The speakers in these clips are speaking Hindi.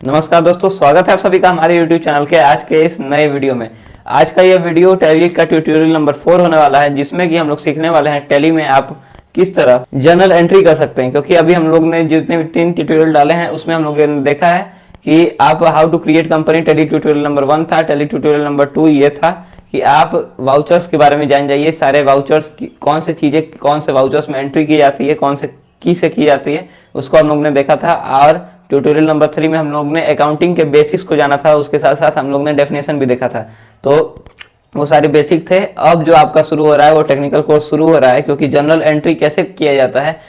नमस्कार दोस्तों, स्वागत है आप सभी का हमारे YouTube चैनल के आज के इस नए वीडियो में। आज का ये वीडियो टैली का ट्यूटोरियल नंबर 4 होने वाला है, जिसमें कि हम लोग सीखने वाले हैं टैली में आप किस तरह जर्नल एंट्री कर सकते हैं। क्योंकि अभी हम लोग ने जितने भी 3 ट्यूटोरियल डाले हैं उसमें हम लोग ने देखा है कि आप how to create company Tally tutorial number 1 था, टैली ट्यूटोरियल नंबर 2 ये था कि आप वाउचर्स के बारे में जान जाइए। सारे वाउचर्स कौन से चीजें कौन से वाउचर्स में एंट्री की जाती है, कौन से की से की जाती है, उसको हम लोग ने देखा था। और ट्यूटोरियल नंबर 3 में हम लोग ने अकाउंटिंग के बेसिक्स को जाना था, उसके साथ साथ हम लोग ने डेफिनेशन भी देखा था। तो वो सारे बेसिक थे। अब जो आपका शुरू हो रहा है वो टेक्निकल कोर्स शुरू हो रहा है, क्योंकि जनरल एंट्री कैसे किया जाता है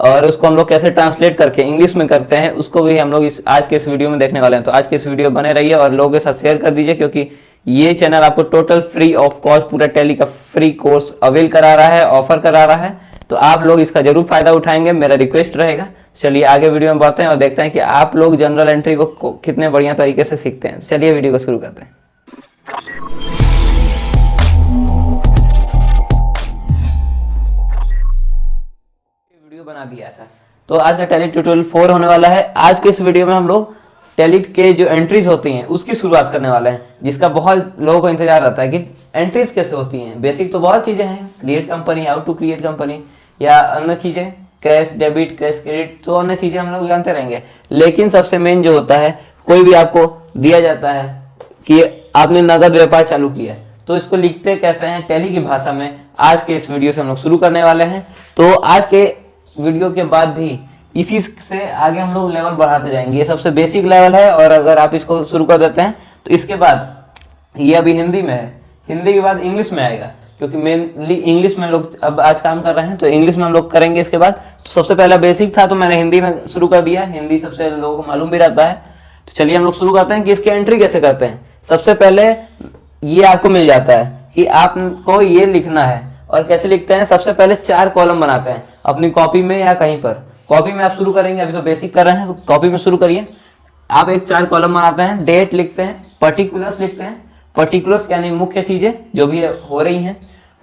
और उसको हम लोग कैसे ट्रांसलेट करके इंग्लिश में करते हैं, उसको भी हम लोग आज के इस वीडियो में देखने वाले हैं। तो आज के इस वीडियो बने रहिए और लोगों के साथ शेयर कर दीजिए, क्योंकि ये चैनल आपको टोटल फ्री ऑफ कॉस्ट पूरा टैली का फ्री कोर्स अवेल करा रहा है, ऑफर करा रहा है। तो आप लोग इसका जरूर फायदा उठाएंगे, मेरा रिक्वेस्ट रहेगा। चलिए आगे वीडियो में बढ़ते हैं और देखते हैं कि आप लोग जनरल एंट्री को कितने बढ़िया तरीके से सीखते हैं। चलिए वीडियो को शुरू करते हैं। वीडियो बना दिया था, तो आज का टैली ट्यूटोरियल 4 होने वाला है। आज के इस वीडियो में हम लोग टैली के जो एंट्रीज होती हैं उसकी शुरुआत करने वाले हैं, जिसका बहुत लोगों को इंतजार रहता है कि एंट्रीज कैसे होती हैं। बेसिक तो बहुत चीजें हैं, create company, how to create company या अन्य चीजें, कैश डेबिट, कैश क्रेडिट, तो अन्य चीजें हम लोग जानते रहेंगे। लेकिन सबसे मेन जो होता है, कोई भी आपको दिया जाता है कि आपने नगद व्यापार चालू किया है, तो इसको लिखते कैसे हैं टैली की भाषा में, आज के इस वीडियो से हम लोग शुरू करने वाले हैं। तो आज के वीडियो के बाद भी इसी से आगे हम लोग लेवल बढ़ाते जाएंगे। ये सबसे बेसिक लेवल है, और अगर आप इसको शुरू कर देते हैं तो इसके बाद ये अभी हिंदी में है, हिंदी के बाद इंग्लिश में आएगा, क्योंकि मेनली इंग्लिश में लोग अब आज काम कर रहे हैं, तो इंग्लिश में हम लोग करेंगे इसके बाद। तो सबसे पहला बेसिक था तो मैंने हिंदी में शुरू कर दिया, हिंदी सबसे लोगों को मालूम भी रहता है। तो चलिए हम लोग शुरू करते हैं कि इसकी एंट्री कैसे करते हैं। सबसे पहले ये आपको मिल जाता है कि आपको ये लिखना है, और कैसे लिखते हैं। सबसे पहले 4 कॉलम बनाते हैं अपनी कॉपी में या कहीं पर। कॉपी में आप शुरू करेंगे, अभी तो बेसिक कर रहे हैं तो कॉपी में शुरू करिए। आप एक 4 कॉलम बनाते हैं, डेट लिखते हैं, पर्टिकुलर्स लिखते हैं, पर्टिकुलर्स यानी मुख्य चीजें जो भी हो रही हैं,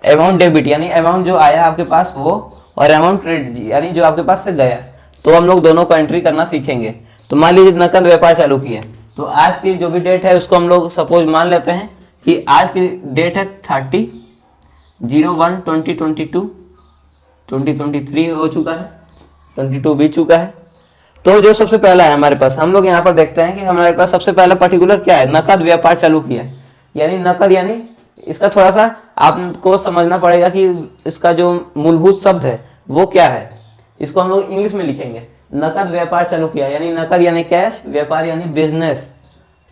अमाउंट डेबिट यानी अमाउंट जो आया आपके पास वो, और अमाउंट क्रेडिट यानी जो आपके पास से गया। तो हम लोग दोनों को एंट्री करना सीखेंगे। तो मान लीजिए नकद व्यापार चालू किया, तो आज की जो भी डेट है उसको हम लोग सपोज मान लेते हैं कि आज की डेट है 30/01/2022, 2023 हो चुका है, 22 बीत चुका है। तो जो सबसे पहला है हमारे पास, हम लोग यहाँ पर देखते हैं कि हमारे पास सबसे पहला पर्टिकुलर क्या है, नकद व्यापार चालू किया है। यानी नकद यानी इसका थोड़ा सा आपको समझना पड़ेगा कि इसका जो मूलभूत शब्द है वो क्या है। इसको हम लोग इंग्लिश में लिखेंगे। नकद व्यापार चालू किया यानी नकद यानी कैश, व्यापार यानी बिजनेस,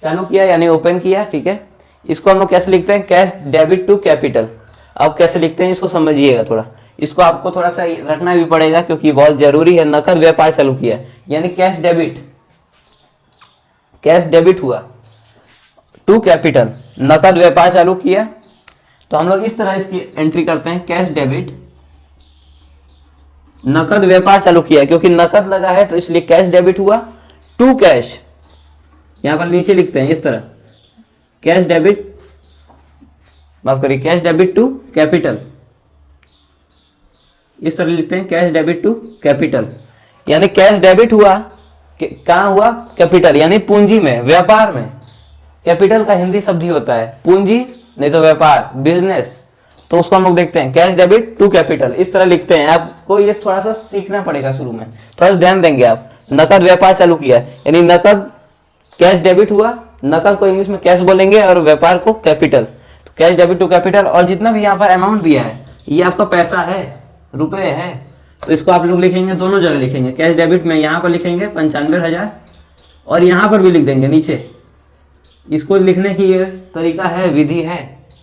चालू किया यानी ओपन किया, ठीक है। इसको हम लोग कैसे लिखते हैं, कैश डेबिट टू कैपिटल। अब कैसे लिखते हैं इसको समझिएगा थोड़ा, इसको आपको थोड़ा सा रखना भी पड़ेगा क्योंकि बहुत जरूरी है। नकद व्यापार चालू किया यानी कैश डेबिट, कैश डेबिट हुआ टू कैपिटल, नकद व्यापार चालू किया। तो हम लोग इस तरह इसकी एंट्री करते हैं, कैश डेबिट, नकद व्यापार चालू किया, क्योंकि नकद लगा है तो इसलिए कैश डेबिट हुआ टू कैश। यहां पर नीचे लिखते हैं इस तरह, कैश डेबिट, माफ करिए, कैश डेबिट टू कैपिटल, इस तरह लिखते हैं, कैश डेबिट टू कैपिटल। यानी कैश डेबिट हुआ, कहां हुआ, कैपिटल यानी पूंजी में, व्यापार में। कैपिटल का हिंदी शब्द ही होता है पूंजी, नहीं तो व्यापार, बिजनेस। तो उसको हम लोग देखते हैं कैश डेबिट टू कैपिटल, इस तरह लिखते हैं। आपको ये थोड़ा सा सीखना पड़ेगा शुरू में, थोड़ा सा ध्यान देंगे आप। नकद व्यापार चालू किया यानी नकद, कैश डेबिट हुआ, नकद को इंग्लिश में कैश बोलेंगे और व्यापार को कैपिटल। तो कैश डेबिट टू कैपिटल, और जितना भी यहाँ पर अमाउंट दिया है ये आपका पैसा है, रुपए है, तो इसको आप लोग लिखेंगे, दोनों जगह लिखेंगे। कैश डेबिट में यहाँ पर लिखेंगे 95,000, और यहाँ पर भी लिख देंगे नीचे। इसको लिखने की ये तरीका है, विधि है।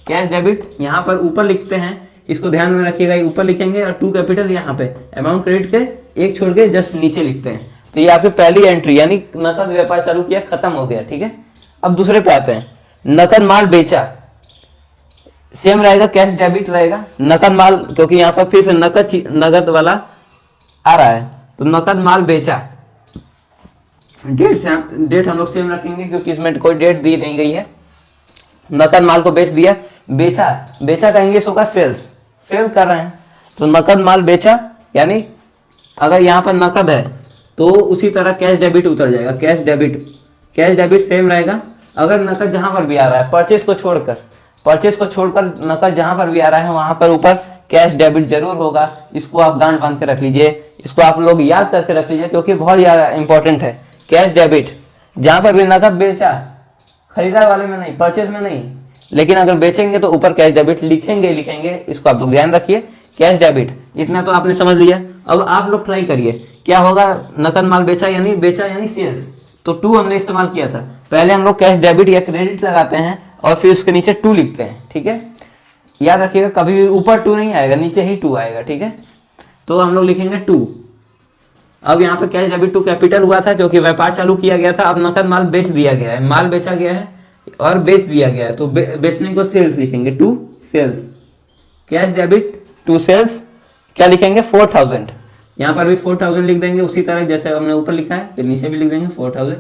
कैश डेबिट यहाँ पर ऊपर लिखते हैं, इसको ध्यान में रखिएगा, ऊपर लिखेंगे, और टू कैपिटल यहाँ पे, अमाउंट क्रेडिट के एक छोड़ के जस्ट नीचे लिखते हैं। तो ये आपकी पहली एंट्री यानी नकद व्यापार चालू किया, खत्म हो गया, ठीक है। अब दूसरे पे आते हैं, नकद माल बेचा, सेम रहेगा, कैश डेबिट रहेगा, नकद माल, क्योंकि यहाँ पर फिर से नकद वाला आ रहा है, तो नकद माल बेचा। डेट हम लोग सेम रखेंगे क्योंकि इसमें कोई डेट दी नहीं गई है। नकद माल को बेच दिया, बेचा, बेचा का इंग्लिश होगा सेल्स, सेल कर रहे हैं, तो नकद माल बेचा। यानी अगर यहाँ पर नकद है तो उसी तरह कैश डेबिट उतर जाएगा, cash debit cash debit same रहेगा। अगर नकद जहां पर भी आ रहा है परचेज को छोड़कर नकद जहां पर भी आ रहा है वहां पर ऊपर कैश डेबिट जरूर होगा। इसको आप गांठ बांध के रख लीजिए, इसको आप लोग याद करके रख लीजिए क्योंकि बहुत ज्यादा इंपॉर्टेंट है। कैश डेबिट जहां पर भी नकद बेचा, खरीदार वाले में नहीं, परचेज में नहीं, लेकिन अगर बेचेंगे तो ऊपर कैश डेबिट लिखेंगे। इसको आप लोग ध्यान रखिए, कैश डेबिट। इतना तो आपने समझ लिया। अब आप लोग ट्राई करिए क्या होगा। नकद माल बेचा यानी सेल्स, तो टू हमने इस्तेमाल किया था। पहले हम लोग कैश डेबिट या क्रेडिट लगाते हैं और फिर उसके नीचे टू लिखते हैं, ठीक है। याद रखिएगा कभी भी ऊपर टू नहीं आएगा, नीचे ही टू आएगा, ठीक है। तो हम लोग लिखेंगे टू। अब यहाँ पे कैश डेबिट टू कैपिटल हुआ था क्योंकि व्यापार चालू किया गया था। अब नकद माल बेच दिया गया है, माल बेचा गया है और बेच दिया गया है, तो बेचने को सेल्स लिखेंगे, to sales. Cash debit to sales क्या लिखेंगे, 4000। यहाँ पर भी 4000 लिख देंगे उसी तरह जैसे हमने ऊपर लिखा है, फिर नीचे भी लिख देंगे 4000।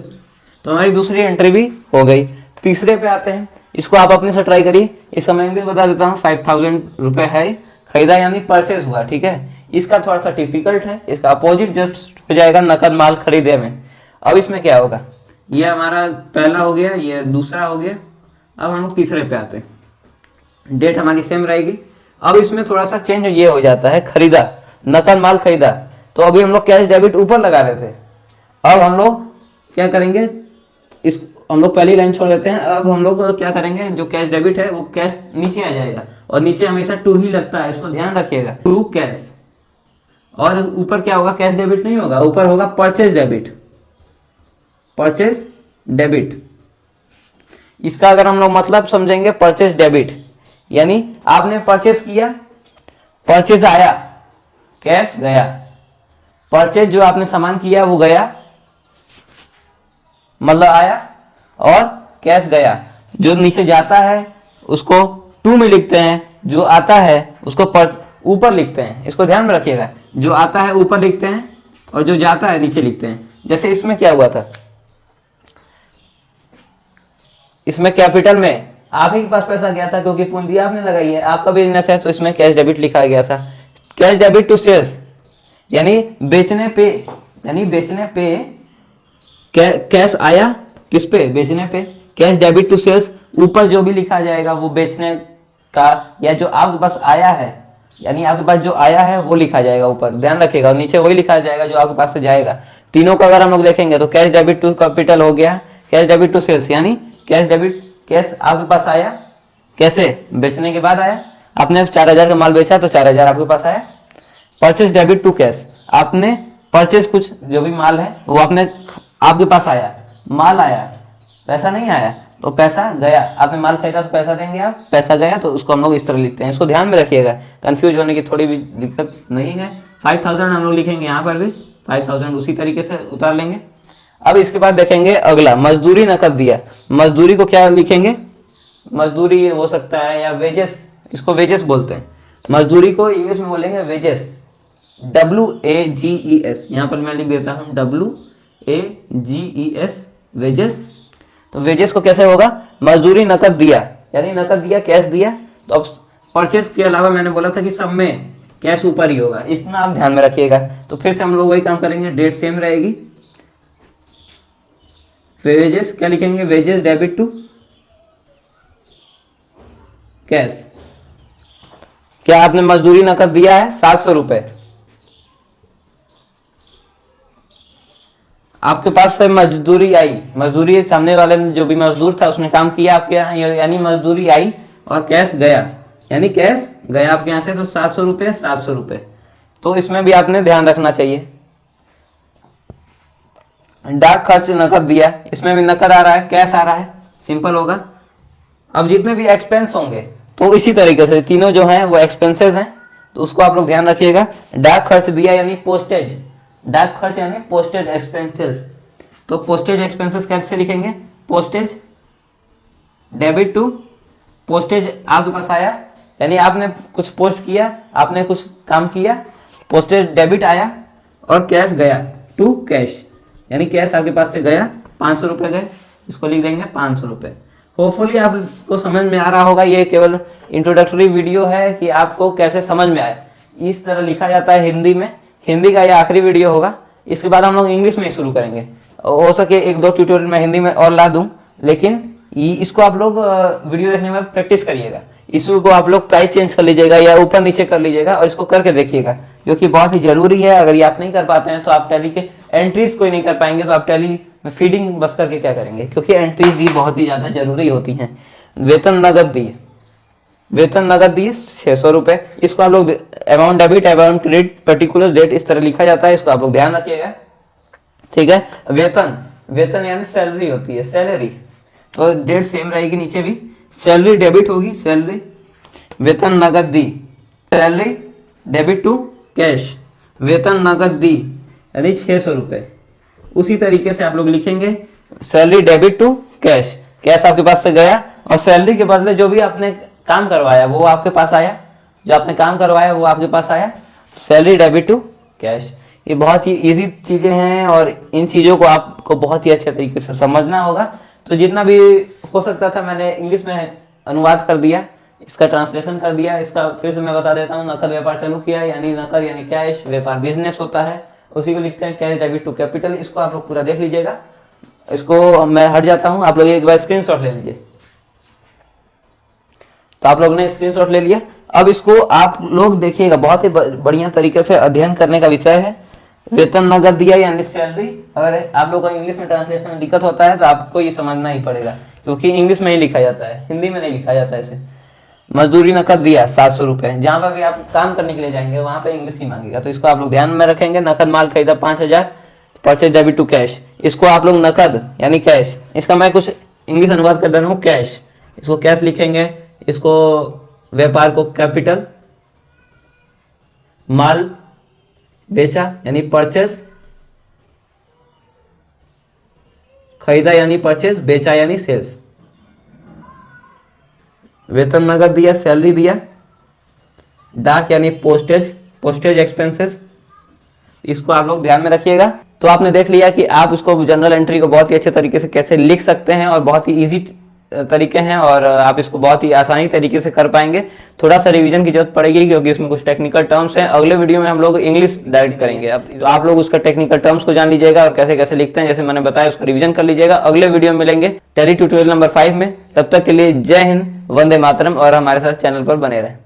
तो हमारी दूसरी एंट्री भी हो गई। तीसरे पे आते हैं, इसको आप अपने से ट्राई करिए। इसका मैं इंग्लिश बता देता हूँ। 5000 रुपये है, खरीदा यानी परचेज हुआ, ठीक है। इसका थोड़ा सा टिपिकल्ट है, इसका अपोजिट जस्ट हो जाएगा नकद माल खरीदे में। अब इसमें क्या होगा, ये हमारा पहला हो गया, ये दूसरा हो गया। अब हम लोग तीसरे पे आते हैं। डेट हमारी सेम रहेगी। अब इसमें थोड़ा सा चेंज ये हो जाता है, खरीदा, नकद माल खरीदा। तो अभी हम लोग कैश डेबिट ऊपर लगा रहे थे, अब हम लोग क्या करेंगे, इस हम लोग पहली लाइन छोड़ देते हैं। अब हम लोग क्या करेंगे, जो कैश डेबिट है वो कैश नीचे आ जाएगा और नीचे हमेशा टू ही लगता है, इसको ध्यान रखिएगा, टू कैश। और ऊपर क्या होगा, कैश डेबिट नहीं होगा, ऊपर होगा परचेज डेबिट, परचेज डेबिट। इसका अगर हम लोग मतलब समझेंगे, परचेज डेबिट यानी आपने परचेज किया, परचेज आया, कैश गया। परचेज जो आपने सामान किया वो गया, मतलब आया, और कैश गया। जो नीचे जाता है उसको टू में लिखते हैं, जो आता है उसको ऊपर लिखते हैं। इसको ध्यान में रखिएगा, जो आता है ऊपर लिखते हैं और जो जाता है नीचे लिखते हैं। जैसे इसमें क्या हुआ था, इसमें कैपिटल में आप ही के पास पैसा गया था क्योंकि पूंजी आपने लगाई है, आपका बिजनेस है, तो इसमें कैश डेबिट लिखा गया था। कैश डेबिट टू सेल्स यानी बेचने पे कैश आया, किस पे, बेचने पे। कैश डेबिट टू सेल्स, ऊपर जो भी लिखा जाएगा वो बेचने का या जो आपके पास आया है, यानी आपके पास जो आया है वो लिखा जाएगा ऊपर, ध्यान रखिएगा। और नीचे वही लिखा जाएगा जो आपके पास से जाएगा। तीनों का अगर हम लोग देखेंगे तो कैश डेबिट टू कैपिटल हो गया, कैश डेबिट टू सेल्स यानी कैश डेबिट, कैश आपके पास आया, कैसे, बेचने के बाद आया। आपने 4000 का माल बेचा तो 4000 आपके पास आया। परचेज डेबिट टू कैश, आपने परचेज कुछ जो भी माल है वो आपके पास आया, माल आया, पैसा नहीं आया तो पैसा गया। आपने माल खरीदा तो पैसा देंगे आप, पैसा गया तो उसको हम लोग इस तरह लिखते हैं। इसको ध्यान में रखिएगा, कंफ्यूज होने की थोड़ी भी दिक्कत नहीं है। 5000 हम लोग लिखेंगे, यहाँ पर भी 5000 उसी तरीके से उतार लेंगे। अब इसके बाद देखेंगे अगला, मजदूरी नकद दिया। मजदूरी को क्या लिखेंगे, मजदूरी हो सकता है या वेजेस, इसको वेजेस बोलते हैं। मजदूरी को इंग्लिश में बोलेंगे वेजेस, WAGES। यहाँ पर मैं लिख देता हूँ WAGES, वेजेस। तो वेजेस को कैसे होगा, मजदूरी नकद दिया यानी नकद दिया, कैश दिया। तो अब परचेज के अलावा मैंने बोला था कि सब में कैश ऊपर ही होगा, इतना आप ध्यान में रखिएगा। तो फिर से हम लोग वही काम करेंगे, डेट सेम रहेगी। वेजेस क्या लिखेंगे, वेजेस डेबिट टू कैश। क्या आपने मजदूरी नकद दिया है 700 रुपए, आपके पास से मजदूरी आई, मजदूरी सामने वाले ने जो भी मजदूर था उसने काम किया आपके यहाँ, यानी मजदूरी आई, और कैश गया यानी कैश गया आपके यहाँ से, तो 700 रुपये 700 रुपये। तो इसमें भी आपने ध्यान रखना चाहिए। डाक खर्च नकद दिया, इसमें भी नकद आ रहा है, कैश आ रहा है, सिंपल होगा। अब जितने भी एक्सपेंस होंगे तो इसी तरीके से तीनों जो हैं वो एक्सपेंसेस हैं, तो उसको आप लोग ध्यान रखिएगा। डाक खर्च दिया यानी पोस्टेज, डाक खर्च यानी पोस्टेज एक्सपेंसेस। तो पोस्टेज एक्सपेंसेस कैसे लिखेंगे, पोस्टेज डेबिट टू, पोस्टेज आपके पास आया यानी आपने कुछ पोस्ट किया, आपने कुछ काम किया, पोस्टेज डेबिट आया, और कैश गया टू कैश यानी कैश आपके पास से गया, 500 रुपये गए, इसको लिख देंगे 500 रुपये। होपफुली आपको समझ में आ रहा होगा, ये केवल इंट्रोडक्टरी वीडियो है कि आपको कैसे समझ में आए। इस तरह लिखा जाता है हिंदी में, हिंदी का ये आखिरी वीडियो होगा। इसके बाद हम लोग इंग्लिश में शुरू करेंगे। हो सके एक दो ट्यूटोरियल मैं हिंदी में और ला दूं, लेकिन इसको आप लोग वीडियो देखने के बाद प्रैक्टिस करिएगा। इसको आप लोग प्राइस चेंज कर लीजिएगा या ऊपर नीचे कर लीजिएगा और इसको करके देखिएगा, जो कि बहुत ही जरूरी है। अगर ये आप नहीं कर पाते हैं तो आप टैली के एंट्रीज कोई नहीं कर पाएंगे, तो आप टैली में फीडिंग बस करके क्या करेंगे, क्योंकि एंट्रीज ही बहुत ही ज्यादा जरूरी होती हैं। वेतन नगद दिए, वेतन नगद दिए 600 रुपए। इसको आप लोग amount debit, amount credit, particular date इस तरह लिखा जाता है, इसको आप लोग ध्यान रखिएगा, ठीक है। वेतन, वेतन यानी सैलरी होती है, सैलरी, तो डेट सेम रहेगी नीचे भी। सैलरी डेबिट होगी, सैलरी, वेतन नगद दी, सैलरी डेबिट टू कैश, वेतन नगद दी यानी 600 रुपए। उसी तरीके से आप लोग लिखेंगे salary debit to cash, cash आपके पास से गया और सैलरी के बदले जो भी आपने काम करवाया वो आपके पास आया, जो आपने काम करवाया वो आपके पास आया, सैलरी डेबिट टू कैश। ये बहुत ही इजी चीजें हैं और इन चीजों को आपको बहुत ही अच्छे तरीके से समझना होगा। तो जितना भी हो सकता था मैंने इंग्लिश में अनुवाद कर दिया, इसका ट्रांसलेशन कर दिया। इसका फिर से मैं बता देता हूँ, नकद व्यापार चालू किया यानी नकद यानी कैश, व्यापार बिजनेस होता है, उसी को लिखते हैं कैश डेबिट टू कैपिटल। इसको आप लोग पूरा देख लीजिएगा। इसको मैं हट जाता हूँ, आप लोग एक बार स्क्रीनशॉट ले लीजिए। तो आप लोगों ने स्क्रीनशॉट ले लिया। अब इसको आप लोग देखिएगा, बहुत ही बढ़िया तरीके से अध्ययन करने का विषय है। वेतन नगद दिया यानी सैलरी। अगर आप लोग को इंग्लिश में ट्रांसलेशन में दिक्कत होता है तो आपको ये समझना ही पड़ेगा, क्योंकि इंग्लिश में ही लिखा जाता है, हिंदी में नहीं लिखा जाता है इसे। मजदूरी नकद दिया 700 रुपए। जहां पर भी आप काम करने के लिए जाएंगे वहां पे इंग्लिश ही मांगेगा, तो इसको आप लोग ध्यान में रखेंगे। नकद माल खरीदा 5000, परचेज डेबिट टू कैश। इसको आप लोग नकद यानी कैश, इसका मैं कुछ इंग्लिश अनुवाद कर दे रहा हूँ, कैश, इसको कैश लिखेंगे। इसको व्यापार को कैपिटल, माल बेचा यानी परचेज, खरीदा यानी परचेज, बेचा यानी सेल्स। वेतन नगद दिया, सैलरी दिया। डाक यानी पोस्टेज, पोस्टेज एक्सपेंसेस, इसको आप लोग ध्यान में रखिएगा। तो आपने देख लिया कि आप उसको जनरल एंट्री को बहुत ही अच्छे तरीके से कैसे लिख सकते हैं और बहुत ही इजी तरीके हैं और आप इसको बहुत ही आसानी तरीके से कर पाएंगे। थोड़ा सा रिवीजन की जरूरत पड़ेगी क्योंकि इसमें कुछ टेक्निकल टर्म्स हैं। अगले वीडियो में हम लोग इंग्लिश डायरेक्ट करेंगे। अब तो आप लोग उसका टेक्निकल टर्म्स को जान लीजिएगा और कैसे कैसे लिखते हैं, जैसे मैंने बताया, उसका रिवीजन कर लीजिएगा। अगले वीडियो में मिलेंगे टैली ट्यूटोरियल नंबर 5 में। तब तक के लिए जय हिंद, वंदे मातरम और हमारे साथ चैनल पर बने रहें।